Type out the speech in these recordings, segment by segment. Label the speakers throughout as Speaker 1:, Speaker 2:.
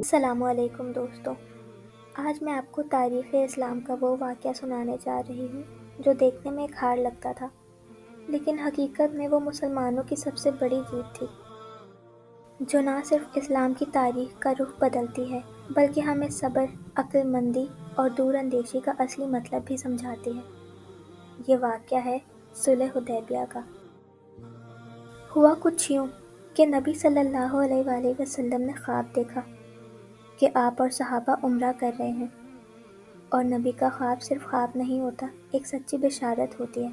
Speaker 1: السلام علیکم دوستوں، آج میں آپ کو تاریخ اسلام کا وہ واقعہ سنانے جا رہی ہوں جو دیکھنے میں ایک ہار لگتا تھا، لیکن حقیقت میں وہ مسلمانوں کی سب سے بڑی جیت تھی، جو نہ صرف اسلام کی تاریخ کا رخ بدلتی ہے بلکہ ہمیں صبر، عقل مندی اور دور اندیشی کا اصلی مطلب بھی سمجھاتی ہے۔ یہ واقعہ ہے صلح حدیبیہ کا۔ ہوا کچھ یوں کہ نبی صلی اللہ علیہ وآلہ وسلم نے خواب دیکھا کہ آپ اور صحابہ عمرہ کر رہے ہیں، اور نبی کا خواب صرف خواب نہیں ہوتا، ایک سچی بشارت ہوتی ہے۔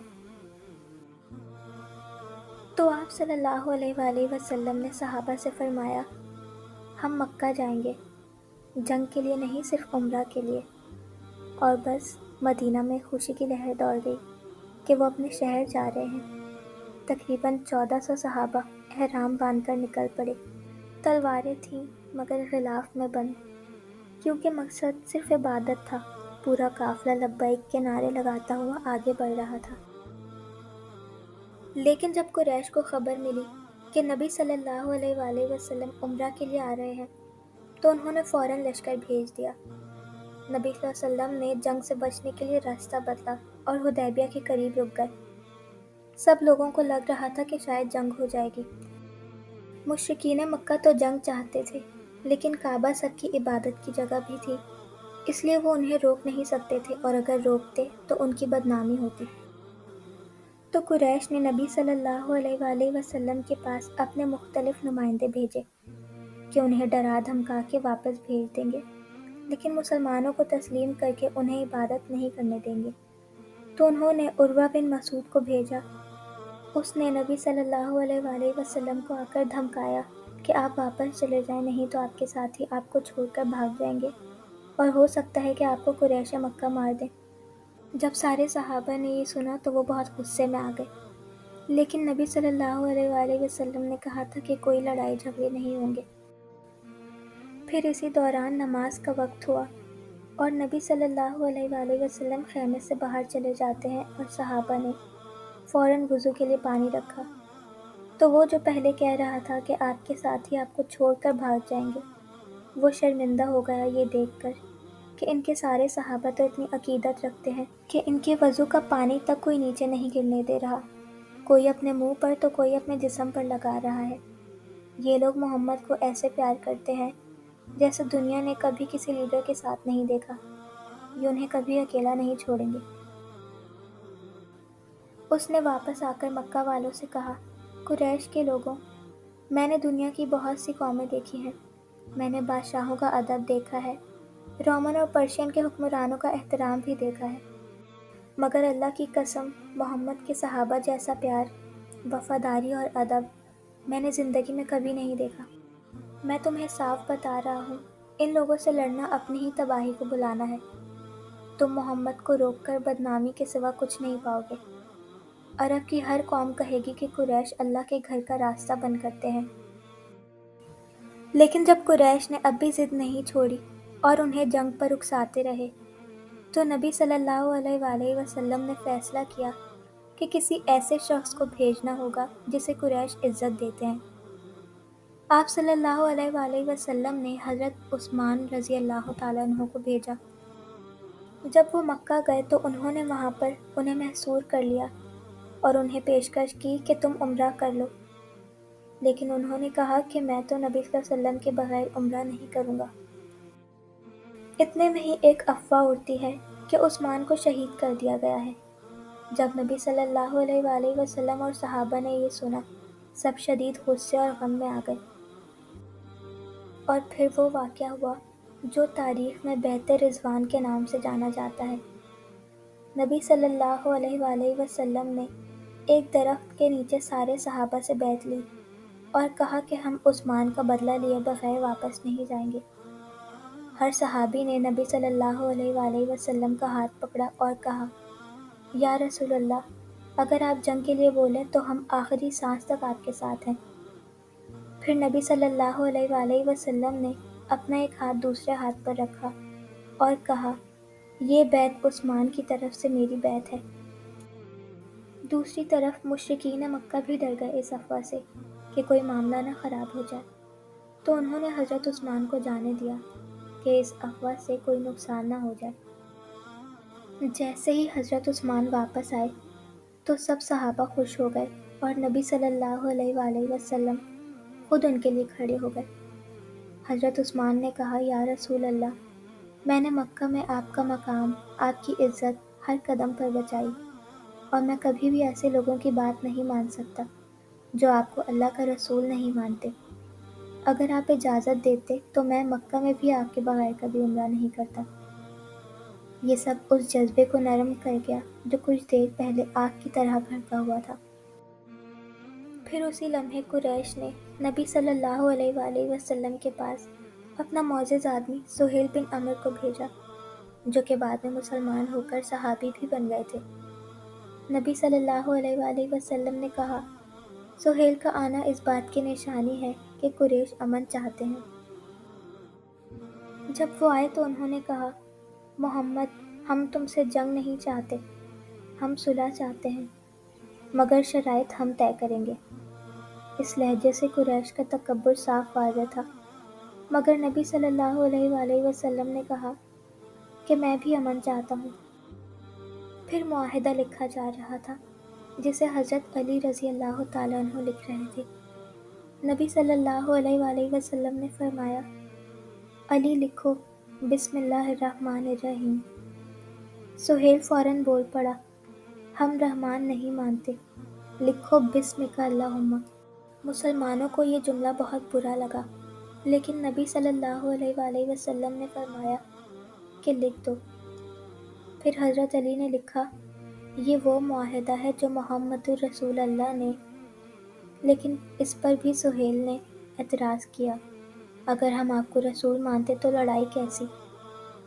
Speaker 1: تو آپ صلی اللہ علیہ وآلہ وسلم نے صحابہ سے فرمایا، ہم مکہ جائیں گے، جنگ کے لیے نہیں صرف عمرہ کے لیے۔ اور بس مدینہ میں خوشی کی لہر دوڑ گئی کہ وہ اپنے شہر جا رہے ہیں۔ تقریباً 1400 صحابہ احرام باندھ کر نکل پڑے، تلواریں تھیں مگر غلاف میں بند، کیونکہ مقصد صرف عبادت تھا۔ پورا قافلہ لبیک کے نعرے لگاتا ہوا آگے بڑھ رہا تھا۔ لیکن جب قریش کو خبر ملی کہ نبی صلی اللہ علیہ وآلہ وسلم عمرہ کے لیے آ رہے ہیں تو انہوں نے فوراً لشکر بھیج دیا۔ نبی صلی اللہ علیہ وسلم نے جنگ سے بچنے کے لیے راستہ بدلا اور حدیبیہ کے قریب رک گئے۔ سب لوگوں کو لگ رہا تھا کہ شاید جنگ ہو جائے گی۔ مشرکین مکہ تو جنگ چاہتے تھے، لیکن کعبہ سب کی عبادت کی جگہ بھی تھی، اس لیے وہ انہیں روک نہیں سکتے تھے، اور اگر روکتے تو ان کی بدنامی ہوتی۔ تو قریش نے نبی صلی اللہ علیہ وآلہ وسلم کے پاس اپنے مختلف نمائندے بھیجے کہ انہیں ڈرا دھمکا کے واپس بھیج دیں گے، لیکن مسلمانوں کو تسلیم کر کے انہیں عبادت نہیں کرنے دیں گے۔ تو انہوں نے عروہ بن مسعود کو بھیجا۔ اس نے نبی صلی اللہ علیہ وآلہ وسلم کو آ کر دھمکایا کہ آپ واپس چلے جائیں، نہیں تو آپ کے ساتھی آپ کو چھوڑ کر بھاگ جائیں گے، اور ہو سکتا ہے کہ آپ کو قریش مکہ مار دیں۔ جب سارے صحابہ نے یہ سنا تو وہ بہت غصے میں آ گئے، لیکن نبی صلی اللہ علیہ وآلہ وسلم نے کہا تھا کہ کوئی لڑائی جھگڑے نہیں ہوں گے۔ پھر اسی دوران نماز کا وقت ہوا اور نبی صلی اللہ علیہ وآلہ وسلم خیمے سے باہر چلے جاتے ہیں، اور صحابہ نے فوراً وضو کے لیے پانی رکھا۔ تو وہ جو پہلے کہہ رہا تھا کہ آپ کے ساتھی آپ کو چھوڑ کر بھاگ جائیں گے، وہ شرمندہ ہو گیا یہ دیکھ کر کہ ان کے سارے صحابہ تو اتنی عقیدت رکھتے ہیں کہ ان کے وضو کا پانی تک کوئی نیچے نہیں گرنے دے رہا، کوئی اپنے منہ پر تو کوئی اپنے جسم پر لگا رہا ہے۔ یہ لوگ محمد کو ایسے پیار کرتے ہیں جیسے دنیا نے کبھی کسی لیڈر کے ساتھ نہیں دیکھا، یہ انہیں کبھی اکیلا نہیں چھوڑیں گے۔ اس نے واپس آ کر مکہ والوں سے کہا، قریش کے لوگوں، میں نے دنیا کی بہت سی قومیں دیکھی ہیں، میں نے بادشاہوں کا ادب دیکھا ہے، رومن اور پرشین کے حکمرانوں کا احترام بھی دیکھا ہے، مگر اللہ کی قسم محمد کے صحابہ جیسا پیار، وفاداری اور ادب میں نے زندگی میں کبھی نہیں دیکھا۔ میں تمہیں صاف بتا رہا ہوں، ان لوگوں سے لڑنا اپنی ہی تباہی کو بلانا ہے۔ تم محمد کو روک کر بدنامی کے سوا کچھ نہیں پاؤ گے۔ عرب کی ہر قوم کہے گی کہ قریش اللہ کے گھر کا راستہ بند کرتے ہیں۔ لیکن جب قریش نے اب بھی ضد نہیں چھوڑی اور انہیں جنگ پر اکساتے رہے، تو نبی صلی اللہ علیہ وآلہ وسلم نے فیصلہ کیا کہ کسی ایسے شخص کو بھیجنا ہوگا جسے قریش عزت دیتے ہیں۔ آپ صلی اللہ علیہ وآلہ وسلم نے حضرت عثمان رضی اللہ تعالیٰ عنہ کو بھیجا۔ جب وہ مکہ گئے تو انہوں نے وہاں پر انہیں محصور کر لیا اور انہیں پیشکش کی کہ تم عمرہ کر لو، لیکن انہوں نے کہا کہ میں تو نبی صلی اللہ علیہ وسلم کے بغیر عمرہ نہیں کروں گا۔ اتنے میں ہی ایک افواہ اڑتی ہے کہ عثمان کو شہید کر دیا گیا ہے۔ جب نبی صلی اللہ علیہ وآلہ وسلم اور صحابہ نے یہ سنا، سب شدید غصے اور غم میں آ گئے۔ اور پھر وہ واقعہ ہوا جو تاریخ میں بیعت رضوان کے نام سے جانا جاتا ہے۔ نبی صلی اللہ علیہ وآلہ وسلم نے ایک درخت کے نیچے سارے صحابہ سے بیعت لی اور کہا کہ ہم عثمان کا بدلہ لیے بغیر واپس نہیں جائیں گے۔ ہر صحابی نے نبی صلی اللہ علیہ وآلہ وسلم کا ہاتھ پکڑا اور کہا، یا رسول اللہ، اگر آپ جنگ کے لیے بولیں تو ہم آخری سانس تک آپ کے ساتھ ہیں۔ پھر نبی صلی اللہ علیہ وآلہ وسلم نے اپنا ایک ہاتھ دوسرے ہاتھ پر رکھا اور کہا، یہ بیعت عثمان کی طرف سے میری بیعت ہے۔ دوسری طرف مشرکین مکہ بھی ڈر گئے اس افواہ سے کہ کوئی معاملہ نہ خراب ہو جائے۔ تو انہوں نے حضرت عثمان کو جانے دیا کہ اس افواہ سے کوئی نقصان نہ ہو جائے۔ جیسے ہی حضرت عثمان واپس آئے تو سب صحابہ خوش ہو گئے اور نبی صلی اللہ علیہ وآلہ وسلم خود ان کے لیے کھڑے ہو گئے۔ حضرت عثمان نے کہا، یا رسول اللہ، میں نے مکہ میں آپ کا مقام، آپ کی عزت ہر قدم پر بچائی، اور میں کبھی بھی ایسے لوگوں کی بات نہیں مان سکتا جو آپ کو اللہ کا رسول نہیں مانتے۔ اگر آپ اجازت دیتے تو میں مکہ میں بھی آپ کے بغیر کبھی عمرہ نہیں کرتا۔ یہ سب اس جذبے کو نرم کر گیا جو کچھ دیر پہلے آگ کی طرح بھڑکا ہوا تھا۔ پھر اسی لمحے قریش نے نبی صلی اللہ علیہ وآلہ وسلم کے پاس اپنا معزز آدمی سہیل بن عمر کو بھیجا، جو کہ بعد میں مسلمان ہو کر صحابی بھی بن گئے تھے۔ نبی صلی اللہ علیہ وآلہ وسلم نے کہا، سہیل کا آنا اس بات کی نشانی ہے کہ قریش امن چاہتے ہیں۔ جب وہ آئے تو انہوں نے کہا، محمد، ہم تم سے جنگ نہیں چاہتے، ہم صلح چاہتے ہیں، مگر شرائط ہم طے کریں گے۔ اس لہجے سے قریش کا تکبر صاف واضح تھا، مگر نبی صلی اللہ علیہ وآلہ وسلم نے کہا کہ میں بھی امن چاہتا ہوں۔ پھر معاہدہ لکھا جا رہا تھا جسے حضرت علی رضی اللہ تعالیٰ عنہ لکھ رہے تھے۔ نبی صلی اللہ علیہ وآلہ وسلم نے فرمایا، علی لکھو، بسم اللہ الرحمن الرحیم۔ سہیل فوراً بول پڑا، ہم رحمان نہیں مانتے، لکھو بسمک اللہم۔ مسلمانوں کو یہ جملہ بہت برا لگا، لیکن نبی صلی اللہ علیہ وآلہ وسلم نے فرمایا کہ لکھ دو۔ پھر حضرت علی نے لکھا، یہ وہ معاہدہ ہے جو محمد رسول اللہ نے، لیکن اس پر بھی سہیل نے اعتراض کیا، اگر ہم آپ کو رسول مانتے تو لڑائی کیسی؟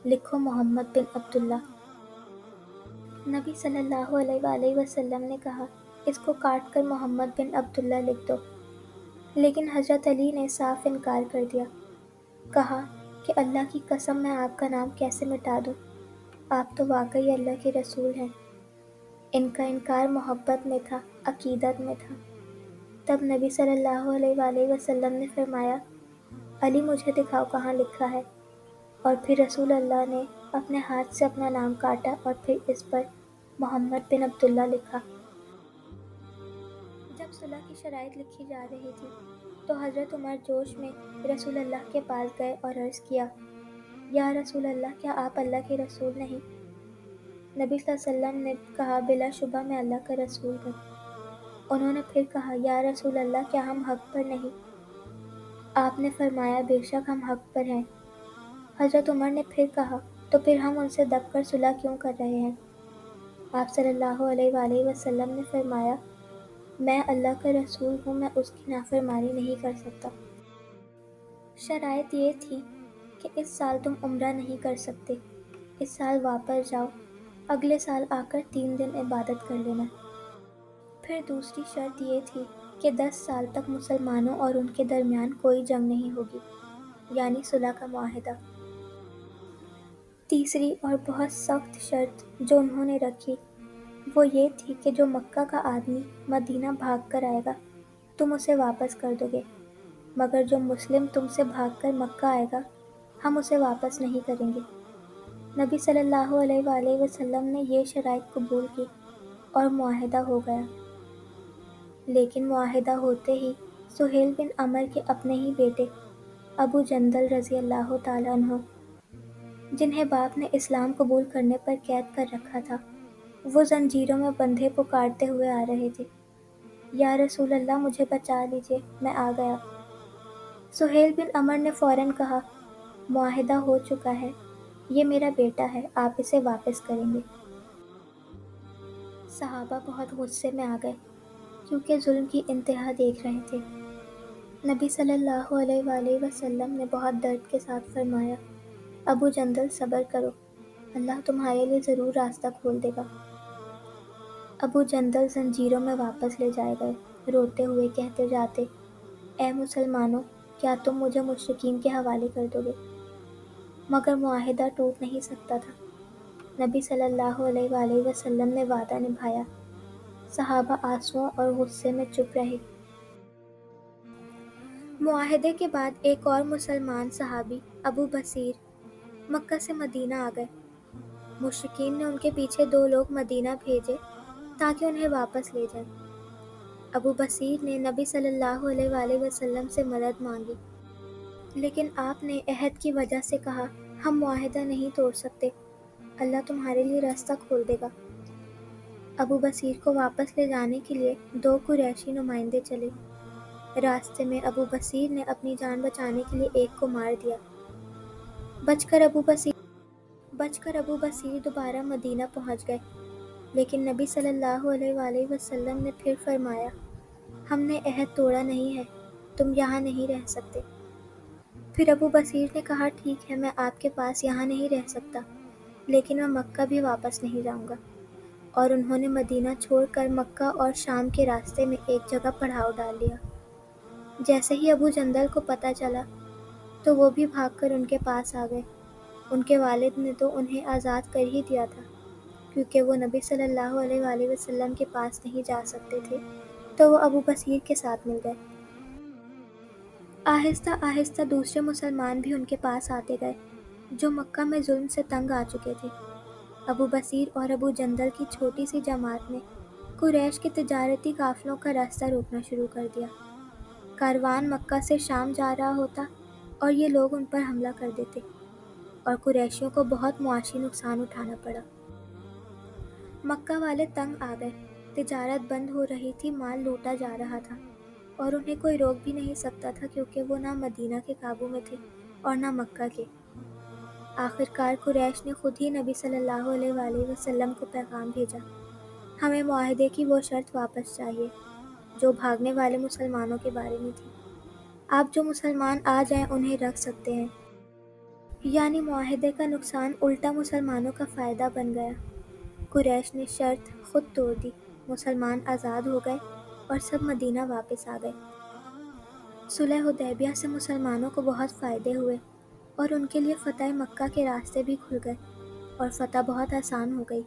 Speaker 1: لکھو محمد بن عبداللہ۔ نبی صلی اللہ علیہ وآلہ وسلم نے کہا، اس کو کاٹ کر محمد بن عبداللہ لکھ دو، لیکن حضرت علی نے صاف انکار کر دیا، کہا کہ اللہ کی قسم میں آپ کا نام کیسے مٹا دوں، آپ تو واقعی اللہ کے رسول ہیں۔ ان کا انکار محبت میں تھا، عقیدت میں تھا۔ تب نبی صلی اللہ علیہ وآلہ وسلم نے فرمایا، علی مجھے دکھاؤ کہاں لکھا ہے، اور پھر رسول اللہ نے اپنے ہاتھ سے اپنا نام کاٹا اور پھر اس پر محمد بن عبداللہ لکھا۔ جب صلح کی شرائط لکھی جا رہی تھی تو حضرت عمر جوش میں رسول اللہ کے پاس گئے اور عرض کیا، یا رسول اللہ، کیا آپ اللہ کے رسول نہیں؟ نبی صلی اللہ علیہ وسلم نے کہا، بلا شبہ میں اللہ کا رسول ہوں۔ انہوں نے پھر کہا، یا رسول اللہ، کیا ہم حق پر نہیں؟ آپ نے فرمایا، بے شک ہم حق پر ہیں۔ حضرت عمر نے پھر کہا، تو پھر ہم ان سے دب کر صلح کیوں کر رہے ہیں؟ آپ صلی اللہ علیہ وآلہ وسلم نے فرمایا، میں اللہ کا رسول ہوں، میں اس کی نافرمانی نہیں کر سکتا۔ شرائط یہ تھی کہ اس سال تم عمرہ نہیں کر سکتے، اس سال واپس جاؤ، اگلے سال آ کر 3 دن عبادت کر لینا۔ پھر دوسری شرط یہ تھی کہ 10 سال تک مسلمانوں اور ان کے درمیان کوئی جنگ نہیں ہوگی، یعنی صلح کا معاہدہ۔ تیسری اور بہت سخت شرط جو انہوں نے رکھی وہ یہ تھی کہ جو مکہ کا آدمی مدینہ بھاگ کر آئے گا تم اسے واپس کر دو گے، مگر جو مسلم تم سے بھاگ کر مکہ آئے گا ہم اسے واپس نہیں کریں گے۔ نبی صلی اللہ علیہ وآلہ وسلم نے یہ شرائط قبول کی اور معاہدہ ہو گیا۔ لیکن معاہدہ ہوتے ہی سہیل بن عمر کے اپنے ہی بیٹے ابو جندل رضی اللہ تعالیٰ عنہ، جنہیں باپ نے اسلام قبول کرنے پر قید کر رکھا تھا، وہ زنجیروں میں بندھے پکارتے ہوئے آ رہے تھے، یا رسول اللہ، مجھے بچا لیجئے، میں آ گیا۔ سہیل بن عمر نے فوراً کہا، معاہدہ ہو چکا ہے، یہ میرا بیٹا ہے، آپ اسے واپس کریں گے۔ صحابہ بہت غصے میں آ گئے کیونکہ ظلم کی انتہا دیکھ رہے تھے۔ نبی صلی اللہ علیہ وآلہ وسلم نے بہت درد کے ساتھ فرمایا، ابو جندل، صبر کرو، اللہ تمہارے لیے ضرور راستہ کھول دے گا۔ ابو جندل زنجیروں میں واپس لے جائے گئے، روتے ہوئے کہتے جاتے، اے مسلمانوں، کیا تم مجھے مشرکین کے حوالے کر دو گے؟ مگر معاہدہ ٹوٹ نہیں سکتا تھا۔ نبی صلی اللہ علیہ وآلہ وسلم نے وعدہ نبھایا۔ صحابہ آنسوؤں اور غصے میں چپ رہے۔ معاہدے کے بعد ایک اور مسلمان صحابی ابو بصیر مکہ سے مدینہ آ گئے۔ مشرکین نے ان کے پیچھے 2 لوگ مدینہ بھیجے تاکہ انہیں واپس لے جائیں۔ ابو بصیر نے نبی صلی اللہ علیہ وآلہ وسلم سے مدد مانگی، لیکن آپ نے عہد کی وجہ سے کہا، ہم معاہدہ نہیں توڑ سکتے، اللہ تمہارے لیے راستہ کھول دے گا۔ ابو بصیر کو واپس لے جانے کے لیے 2 قریشی نمائندے چلے۔ راستے میں ابو بصیر نے اپنی جان بچانے کے لیے ایک کو مار دیا۔ بچ کر ابو بصیر دوبارہ مدینہ پہنچ گئے، لیکن نبی صلی اللہ علیہ وآلہ وسلم نے پھر فرمایا، ہم نے عہد توڑا نہیں ہے، تم یہاں نہیں رہ سکتے۔ پھر ابو بصیر نے کہا، ٹھیک ہے، میں آپ کے پاس یہاں نہیں رہ سکتا، لیکن میں مکہ بھی واپس نہیں جاؤں گا۔ اور انہوں نے مدینہ چھوڑ کر مکہ اور شام کے راستے میں ایک جگہ پڑاؤ ڈال لیا۔ جیسے ہی ابو جندل کو پتہ چلا تو وہ بھی بھاگ کر ان کے پاس آ گئے۔ ان کے والد نے تو انہیں آزاد کر ہی دیا تھا، کیونکہ وہ نبی صلی اللہ علیہ وآلہ وسلم کے پاس نہیں جا سکتے تھے، تو وہ ابو بصیر کے ساتھ مل گئے۔ آہستہ آہستہ دوسرے مسلمان بھی ان کے پاس آتے گئے، جو مکہ میں ظلم سے تنگ آ چکے تھے۔ ابو بصیر اور ابو جندل کی چھوٹی سی جماعت نے قریش کے تجارتی قافلوں کا راستہ روکنا شروع کر دیا۔ کاروان مکہ سے شام جا رہا ہوتا اور یہ لوگ ان پر حملہ کر دیتے، اور قریشیوں کو بہت معاشی نقصان اٹھانا پڑا۔ مکہ والے تنگ آ گئے، تجارت بند ہو رہی تھی، مال لوٹا جا رہا تھا، اور انہیں کوئی روک بھی نہیں سکتا تھا، کیونکہ وہ نہ مدینہ کے قابو میں تھے اور نہ مکہ کے۔ آخرکار قریش نے خود ہی نبی صلی اللہ علیہ وآلہ وسلم کو پیغام بھیجا، ہمیں معاہدے کی وہ شرط واپس چاہیے جو بھاگنے والے مسلمانوں کے بارے میں تھی۔ آپ جو مسلمان آ جائیں انہیں رکھ سکتے ہیں۔ یعنی معاہدے کا نقصان الٹا مسلمانوں کا فائدہ بن گیا۔ قریش نے شرط خود توڑ دی، مسلمان آزاد ہو گئے اور سب مدینہ واپس آ گئے۔ صلح حدیبیہ سے مسلمانوں کو بہت فائدے ہوئے، اور ان کے لیے فتح مکہ کے راستے بھی کھل گئے، اور فتح بہت آسان ہو گئی۔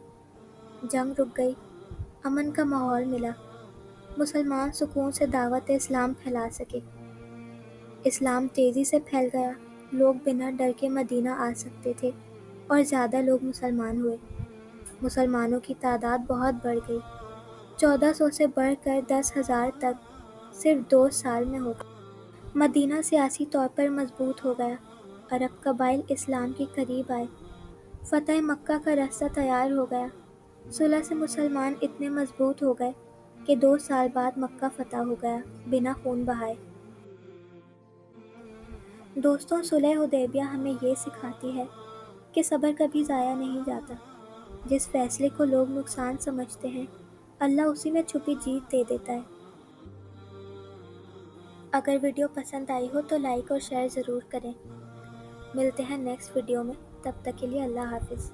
Speaker 1: جنگ رک گئی، امن کا ماحول ملا، مسلمان سکون سے دعوت اسلام پھیلا سکے۔ اسلام تیزی سے پھیل گیا، لوگ بنا ڈر کے مدینہ آ سکتے تھے، اور زیادہ لوگ مسلمان ہوئے۔ مسلمانوں کی تعداد بہت بڑھ گئی، 1400 سے بڑھ کر 10,000 تک صرف 2 سال میں ہو گئی۔ مدینہ سیاسی طور پر مضبوط ہو گیا، عرب قبائل اسلام کے قریب آئے، فتح مکہ کا راستہ تیار ہو گیا۔ صلح سے مسلمان اتنے مضبوط ہو گئے کہ 2 سال بعد مکہ فتح ہو گیا، بنا خون بہائے۔ دوستوں، صلح حدیبیہ ہمیں یہ سکھاتی ہے کہ صبر کبھی ضائع نہیں جاتا۔ جس فیصلے کو لوگ نقصان سمجھتے ہیں، اللہ اسی میں چھپی جیت دے دیتا ہے۔ اگر ویڈیو پسند آئی ہو تو لائک اور شیئر ضرور کریں۔ ملتے ہیں نیکسٹ ویڈیو میں، تب تک کے لیے اللہ حافظ۔